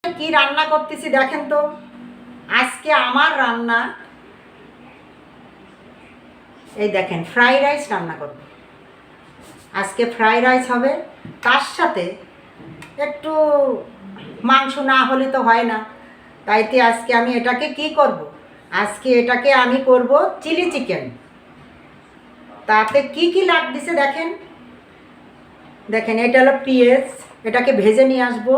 কি রান্না করতেছি দেখেন তো। আজকে আমার রান্না এই দেখেন, ফ্রাইড রাইস রান্না করব। আজকে ফ্রাইড রাইস হবে, তার সাথে একটু মাংস না হলে তো হয় না। তাইতে আজকে আমি এটাকে কি করব, আজকে এটাকে আমি করব চিলি চিকেন। তাতে কি কি লাগতেছে দেখেন। দেখেন, এটা হলো পেঁয়াজ, এটাকে ভেজে নিয়ে আসবো।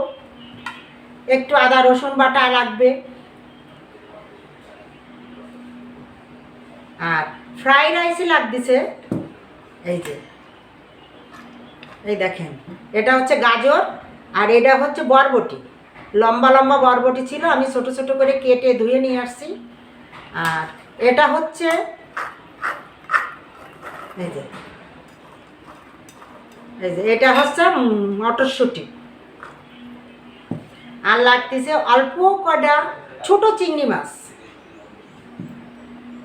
একটু আদা রসুন বাটা লাগবে। আর ফ্রাইড রাইসে লাগতেছে এই যে, এই দেখেন, এটা হচ্ছে গাজর আর এটা হচ্ছে বরবটি। লম্বা লম্বা বরবটি ছিল, আমি ছোট ছোট করে কেটে ধুয়ে নিয়ে আসছি। আর এটা হচ্ছে এই যে, এই যে এটা হচ্ছে মটরশুঁটি। আর লাগতেছে অল্প কটা ছোট চিংড়ি মাছ।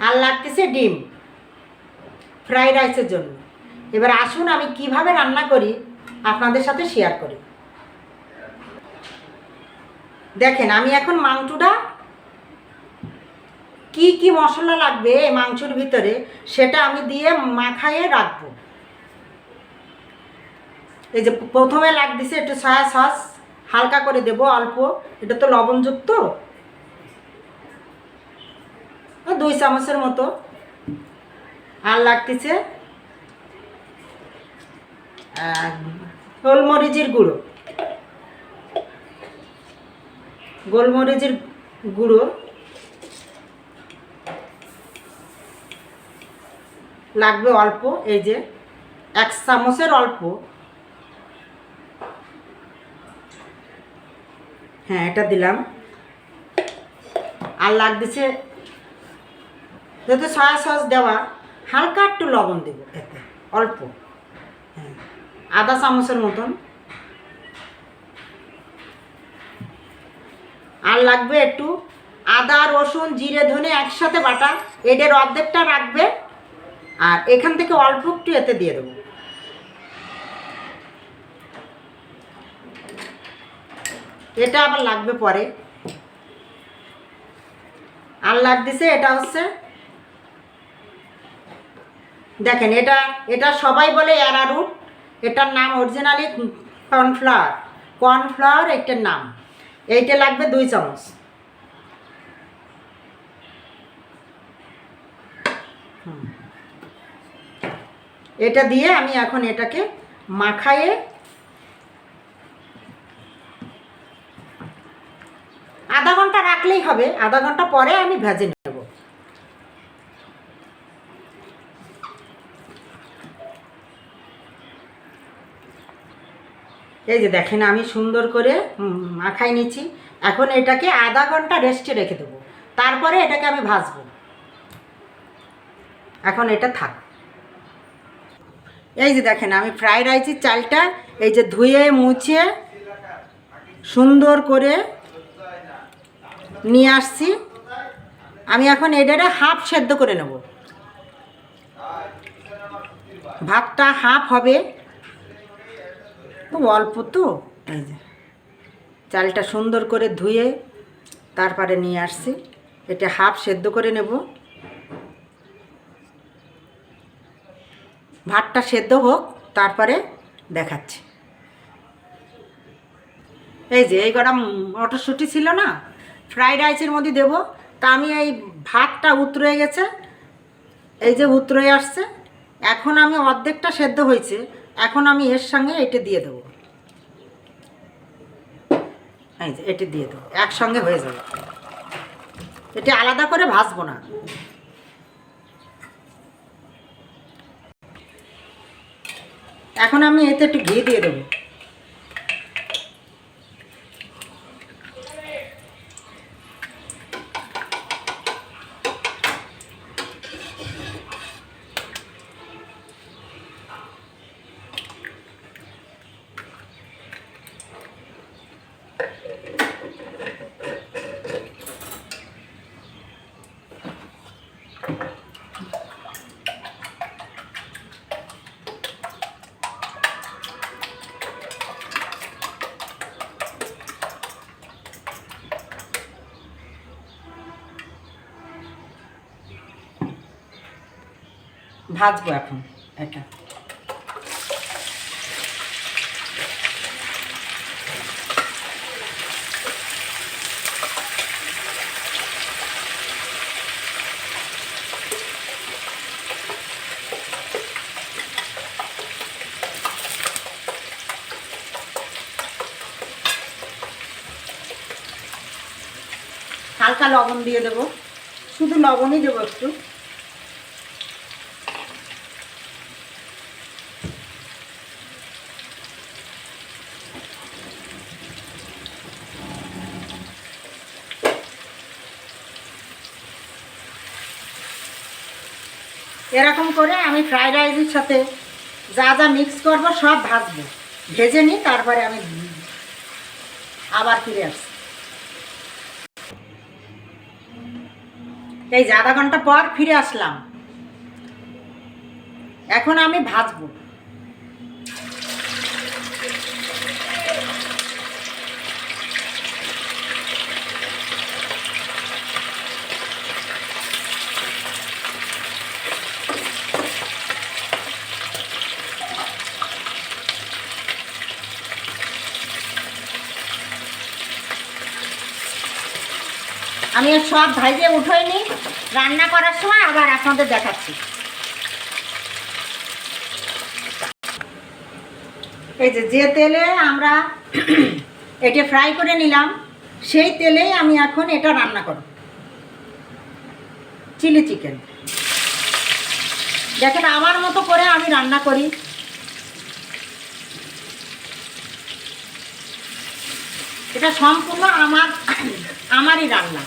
আর লাগতেছে ডিম ফ্রাইড রাইসের জন্য। এবার আসুন আমি কিভাবে রান্না করি আপনাদের সাথে শেয়ার করি। দেখেন, আমি এখন মাংসটা কি কি মশলা লাগবে এই মাংসের ভিতরে সেটা আমি দিয়ে মাখাইয়ে রাখবো। এই যে প্রথমে লাগতেছে একটু সয়া সস, হালকা করে দেব অল্প, এটা তো লবণযুক্ত, 2 চামচের মতো। আর লাগতেছে গোলমরিচের গুঁড়ো, গোলমরিচের গুঁড়ো লাগবে অল্প, এই যে 1 চামচের অল্প। হ্যাঁ, এটা দিলাম। আর লাগতেছে, যেহেতু সয়া সস দেওয়া, হালকা একটু লবণ দেব এতে অল্প, হ্যাঁ, আধা চামচের মতন। আর লাগবে একটু আদা রসুন জিরে ধনে একসাথে বাটা, এটার অর্ধেকটা রাখবে। আর এখান থেকে অল্প একটু এতে দিয়ে দেবো। এটা আবার লাগবে পরে। আর লাগতেছে এটা হচ্ছে, দেখেন, এটা এটা সবাই বলে অ্যারারুট, এটার নাম অরিজিনালি কর্নফ্লাওয়ার। কর্নফ্লাওয়ার এটার নাম। এইটা লাগবে 2 চামচ। এটা দিয়ে আমি এখন এটাকে মাখাইয়ে আধা ঘন্টা রাখলেই হবে। আধা ঘন্টা পরে আমি ভেজে নেব। এই যে দেখেন, আমি সুন্দর করে মাখাই নিচ্ছি। এখন এটাকে আধা ঘন্টা রেস্টে রেখে দেবো, তারপরে এটাকে আমি ভাজবো। এখন এটা থাক। এই যে দেখেন, আমি ফ্রাইড রাইসের চালটা এই যে ধুয়ে মুছে সুন্দর করে নিয়ে আসছি। আমি এখন এটারে হাফ সেদ্ধ করে নেব। ভাতটা হাফ হবে, খুব অল্প তো। এই যে চালটা সুন্দর করে ধুয়ে তারপরে নিয়ে আসছি, এটা হাফ সেদ্ধ করে নেব। ভাতটা সেদ্ধ হোক, তারপরে দেখাচ্ছি। এই যে এই কটা মটরশুঁটি ছিল না, ফ্রাইড রাইসের মধ্যে দেবো। তা আমি এই ভাতটা উতরে গেছে, এই যে উতরে আসছে। এখন আমি অর্ধেকটা সেদ্ধ হয়েছে, এখন আমি এর সঙ্গে এটা দিয়ে দেবো। এই যে এটা দিয়ে দেবো, একসঙ্গে হয়ে যাবে। এটা আলাদা করে ভাজবো না। এখন আমি এতে একটু ঘি দিয়ে দেবো। ভাজবো এখন এটা। হালকা লবণ দিয়ে দেবো, শুধু লবণই দেবো একটু। এরকম করে আমি ফ্রাইড রাইসের সাথে যা যা মিক্স করব সব ভাজবো, ভেজে নিই, তারপরে আমি আবার ফিরে আসছি। এই যে আধা ঘন্টা পর ফিরে আসলাম, এখন আমি ভাজবো। আমি সব ভাইজে উঠোই নি, রান্না করার সময় আবার আপনাদের দেখাচ্ছি। এই যে তেলে আমরা এটা ফ্রাই করে নিলাম, সেই তেলেই আমি এখন এটা রান্না করব, চিলি চিকেন। দেখেন আমার মতো করে আমি রান্না করি। এটা সম্পূর্ণ আমারই রান্না।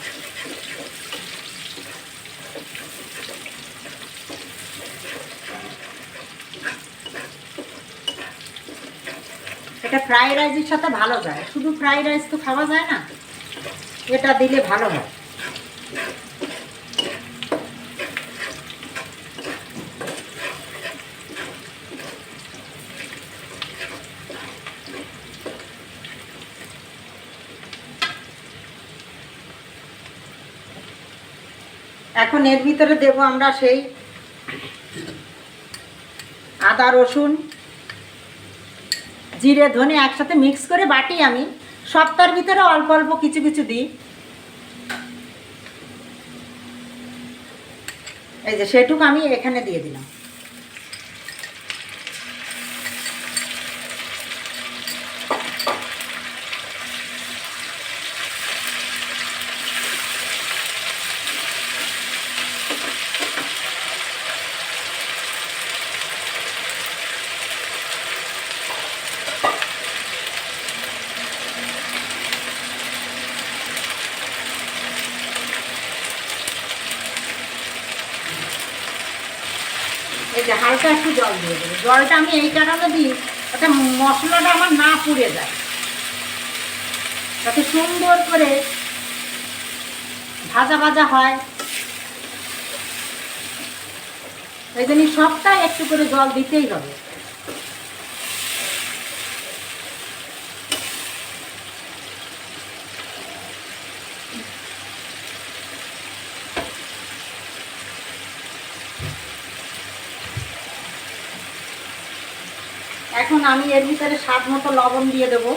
এটা ফ্রাইড রাইসের সাথে ভালো যায়, শুধু ফ্রাইড রাইস তো খাওয়া যায় না, এটা দিলে ভালো হয়। এখন এর ভিতরে দেব আমরা সেই আদা রসুন জিরে ধনে একসাথে মিক্স করে বাটি আমি, সবটার ভিতরে অল্প অল্প কিছু কিছু দিই। এই যে সেটুকু আমি এখানে দিয়ে দিলাম। এই যে হালকা একটু জল দিয়ে দেবো, জলটা আমি এই কারণে দিই যাতে মশলাটা আমার না পুড়ে যায়, যাতে সুন্দর করে ভাজা ভাজা হয়। এই জন্য সবটাই একটু করে জল দিতেই হবে। এখন আমি এর ভিতরে স্বাদ মতো লবণ দিয়ে দেবো,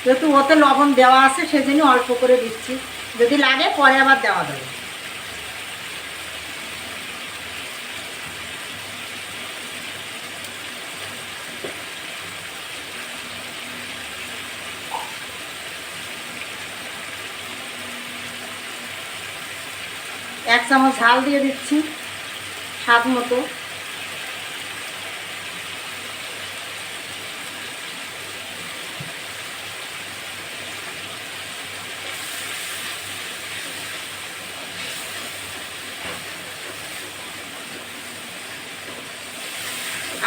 যেহেতু ওতে লবণ দেওয়া আছে সেজন্য অল্প করে দিচ্ছি, যদি লাগে পরে আবার দেওয়া যাবে। এক চামচ ঝাল দিয়ে দিচ্ছি স্বাদ মতো।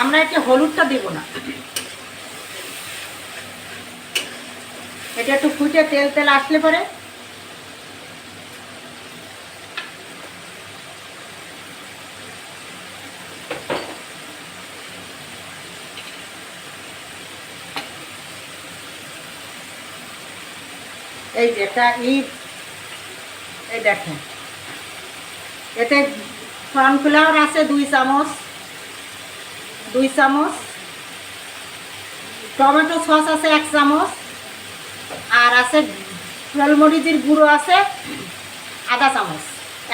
আমরা একটু হলুদটা দেব না, এটা একটু ফুটে তেল তেল আসলে পরে এই যে এটা এই দেখেন এতে কর্নফ্লাওয়ার আছে 2 চামচ, 2 চামচ, টমেটো সস আছে 1 চামচ, আর আছে গোলমরিচের গুঁড়ো আছে আধা চামচ।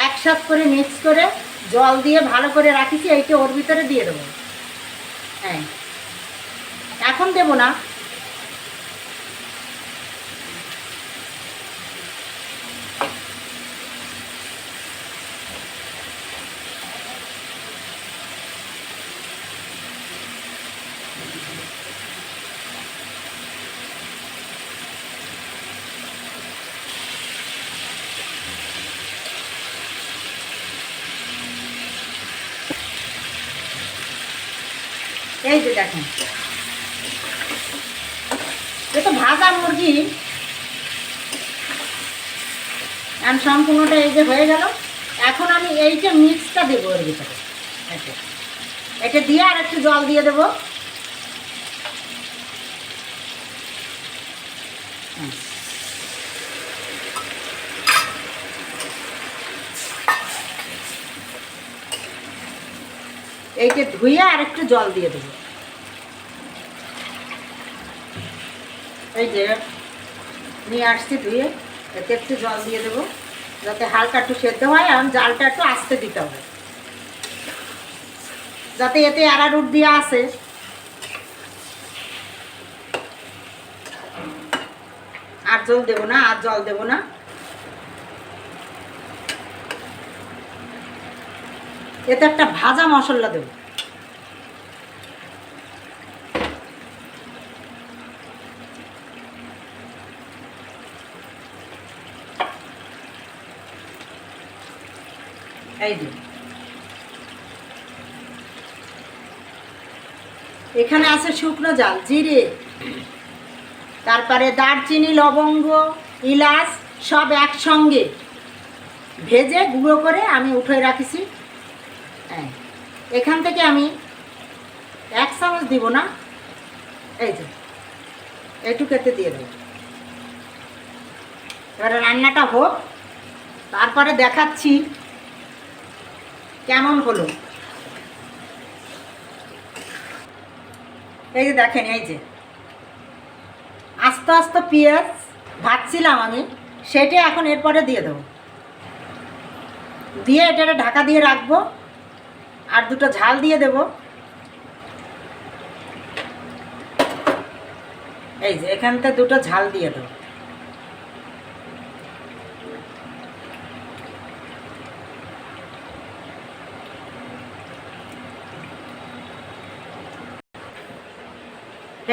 একসাথে করে মিক্স করে জল দিয়ে ভালো করে রাখিছি, এইটা ওর ভিতরে দিয়ে দেবো। হ্যাঁ, এখন দেবো না, এই যে দেখেন এটা ভাজা মুরগি সম্পূর্ণটা এই যে হয়ে গেল। এখন আমি এইটা মিক্সটা দেবো এর ভিতরে, এটা দিয়ে আর একটু জল দিয়ে দেবো। এইটা ধুয়ে আর একটু জল দিয়ে দেবো। এই যে নিয়ে আসছি ধুয়ে, এতে একটু জল দিয়ে দেবো যাতে হালকা একটু সেদ্ধ হয়। আর জালটা একটু আস্তে দিতে হবে যাতে এতে অ্যারারুট দিয়ে আসে। আর জল দেবো না, আর জল দেবো না। এতে একটা ভাজা মশলা দেবো। এই যে এখানে আছে শুকনো জাল, জিরে, তারপরে দারচিনি, লবঙ্গ, ইলাচ সব একসঙ্গে ভেজে গুঁড়ো করে আমি উঠে রাখিছি। হ্যাঁ, এখান থেকে আমি 1 চামচ দিব না, এই যে এইটুকুতে দিয়ে দেবো। এবারে রান্নাটা হোক, তারপরে দেখাচ্ছি কেমন হলো। এই যে দেখেন, এই যে আস্তে আস্তে পেঁয়াজ ভাজছিলাম আমি, সেটা এখন এরপরে দিয়ে দেবো। দিয়ে এটা ঢাকা দিয়ে রাখবো, আর 2টো ঝাল দিয়ে দেব। এই যে এখান থেকে 2টো ঝাল দিয়ে দেবো।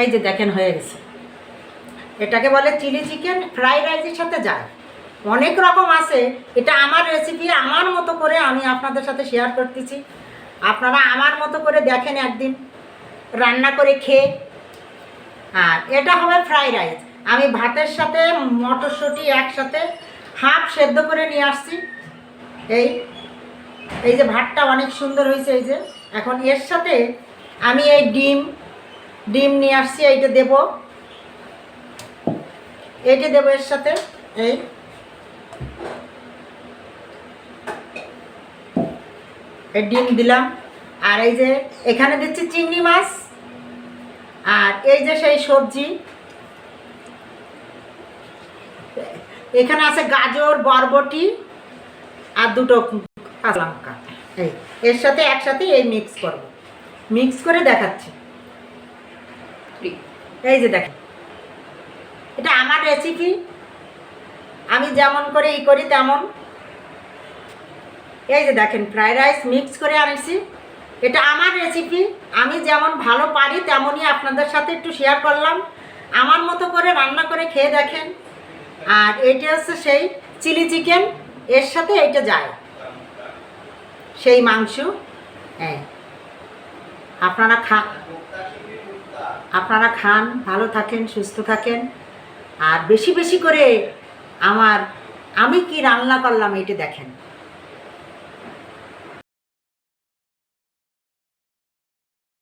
এই যে দেখেন হয়ে গেছে। এটাকে বলে চিলি চিকেন, ফ্রাইড রাইসের সাথে যায়। অনেক রকম আছে, এটা আমার রেসিপি, আমার মতো করে আমি আপনাদের সাথে শেয়ার করতেছি। আপনারা আমার মতো করে দেখেন একদিন রান্না করে খেয়ে। আর এটা হবে ফ্রাইড রাইস। আমি ভাতের সাথে মটরশুঁটি একসাথে হাফ সেদ্ধ করে নিয়ে আসছি। এই যে ভাতটা অনেক সুন্দর হয়েছে। এই যে এখন এর সাথে আমি এই ডিম নিয়ে আসছি, এইটা দেবো, এইটা দেবো এর সাথে। এই ডিম দিলাম, আর এই যে এখানে দিচ্ছি চিংড়ি মাছ, আর এই যে সেই সবজি এখানে আছে গাজর, বরবটি আর 2টো কাঁচা লঙ্কা। এর সাথে একসাথে এই মিক্স করব, মিক্স করে দেখাচ্ছি। এই যে দেখেন, এটা আমার রেসিপি, আমি যেমন করে করি তেমন। এই যে দেখেন ফ্রাইড রাইস মিক্স করে আনিছি, এটা আমার রেসিপি, আমি যেমন ভালো পারি তেমনই আপনাদের সাথে একটু শেয়ার করলাম। আমার মতো করে রান্না করে খেয়ে দেখেন। আর এইটা হচ্ছে সেই চিলি চিকেন, এর সাথে এইটা যায় সেই মাংস। হ্যাঁ, আপনারা খান, ভালো থাকেন, সুস্থ থাকেন। আর বেশি বেশি করে আমি কি রান্না করলাম এটা দেখেন।